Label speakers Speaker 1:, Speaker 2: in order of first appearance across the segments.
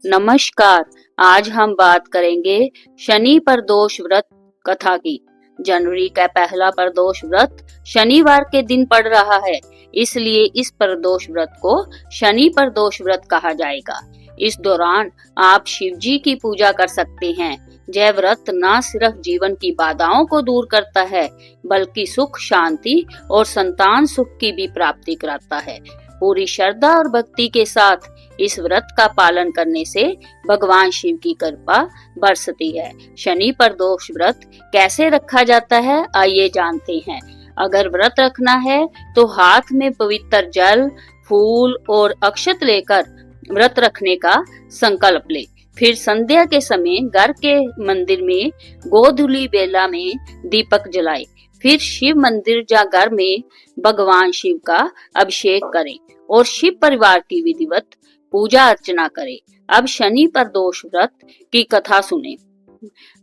Speaker 1: नमस्कार। आज हम बात करेंगे शनि प्रदोष व्रत कथा की। जनवरी का पहला प्रदोष व्रत शनिवार के दिन पड़ रहा है, इसलिए इस प्रदोष व्रत को शनि प्रदोष व्रत कहा जाएगा। इस दौरान आप शिव जी की पूजा कर सकते हैं। यह व्रत न सिर्फ जीवन की बाधाओं को दूर करता है, बल्कि सुख, शांति और संतान सुख की भी प्राप्ति कराता है। पूरी श्रद्धा और भक्ति के साथ इस व्रत का पालन करने से भगवान शिव की कृपा बरसती है। शनि प्रदोष व्रत कैसे रखा जाता है, आइए जानते हैं। अगर व्रत रखना है तो हाथ में पवित्र जल, फूल और अक्षत लेकर व्रत रखने का संकल्प ले। फिर संध्या के समय घर के मंदिर में गोधूली बेला में दीपक जलाए। फिर शिव मंदिर या घर में भगवान शिव का अभिषेक करें और शिव परिवार की विधिवत पूजा अर्चना करें। अब शनि प्रदोष व्रत की कथा सुने।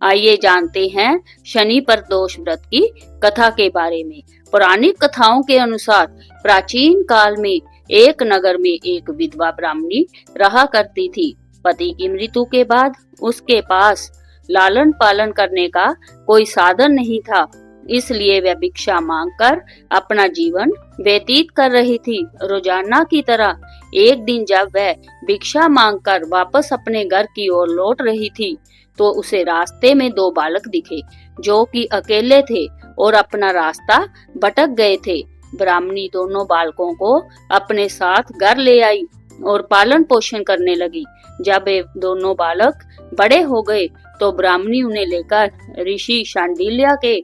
Speaker 1: आइए जानते हैं शनि प्रदोष व्रत की कथा के बारे में। पौराणिक कथाओं के अनुसार प्राचीन काल में एक नगर में एक विधवा ब्राह्मणी रहा करती थी। पति की मृत्यु के बाद उसके पास लालन पालन करने का कोई साधन नहीं था, इसलिए वह भिक्षा मांगकर अपना जीवन व्यतीत कर रही थी। रोजाना की तरह एक दिन जब वह भिक्षा मांगकर वापस अपने घर की ओर लौट रही थी, तो उसे रास्ते में दो बालक दिखे जो कि अकेले थे और अपना रास्ता भटक गए थे। ब्राह्मणी दोनों बालकों को अपने साथ घर ले आई और पालन पोषण करने लगी। जब वे दोनों बालक बड़े हो गए तो ब्राह्मणी उन्हें लेकर ऋषि शांडिल्य के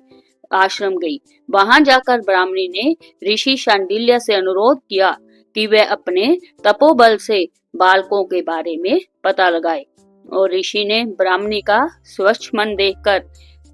Speaker 1: आश्रम गई। वहां जाकर ब्राह्मणी ने ऋषि शांडिल्य से अनुरोध किया कि वे अपने तपोबल से बालकों के बारे में पता लगाए, और ऋषि ने ब्राह्मणी का स्वच्छ मन देखकर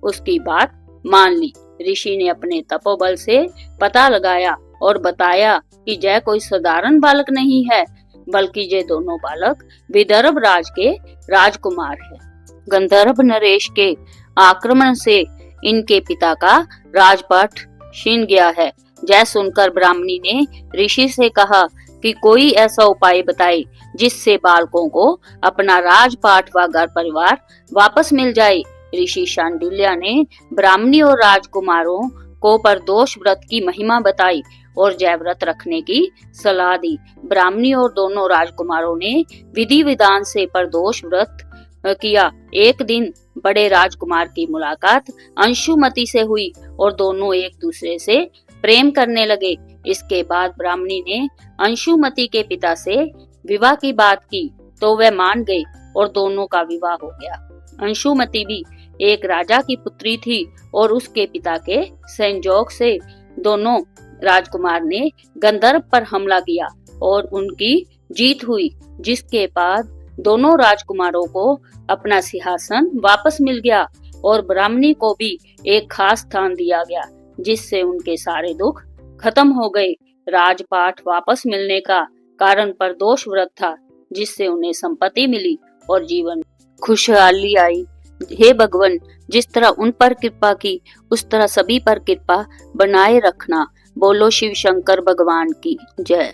Speaker 1: उसकी बात मान ली। ऋषि ने अपने तपोबल से पता लगाया और बताया कि यह कोई साधारण बालक नहीं है, बल्कि ये दोनों बालक विदर्भ राज के राजकुमार हैं। गंधर्व नरेश के आक्रमण से इनके पिता का राजपाट छीन गया है। यह सुनकर ब्राह्मणी ने ऋषि से कहा कि कोई ऐसा उपाय बताए जिससे बालकों को अपना राजपाट व घर परिवार वापस मिल जाए। ऋषि शांडिल्य ने ब्राह्मणी और राजकुमारों को प्रदोष व्रत की महिमा बताई और जय व्रत रखने की सलाह दी। ब्राह्मणी और दोनों राजकुमारों ने विधि विधान से प्रदोष व्रत किया। एक दिन बड़े राजकुमार की मुलाकात अंशुमति से हुई और दोनों एक दूसरे से प्रेम करने लगे। इसके बाद ब्राह्मणी ने अंशुमति के पिता से विवाह की बात की तो वह मान गए और दोनों का विवाह हो गया। अंशुमति भी एक राजा की पुत्री थी और उसके पिता के संयोग से दोनों राजकुमार ने गंधर्व पर हमला किया और उनकी जीत हुई, जिसके बाद दोनों राजकुमारों को अपना सिंहासन वापस मिल गया और ब्राह्मणी को भी एक खास स्थान दिया गया, जिससे उनके सारे दुख खत्म हो गए। राजपाट वापस मिलने का कारण प्रदोष व्रत था, जिससे उन्हें संपत्ति मिली और जीवन खुशहाली आई। हे भगवान, जिस तरह उन पर कृपा की उस तरह सभी पर कृपा बनाए रखना। बोलो शिव शंकर भगवान की जय।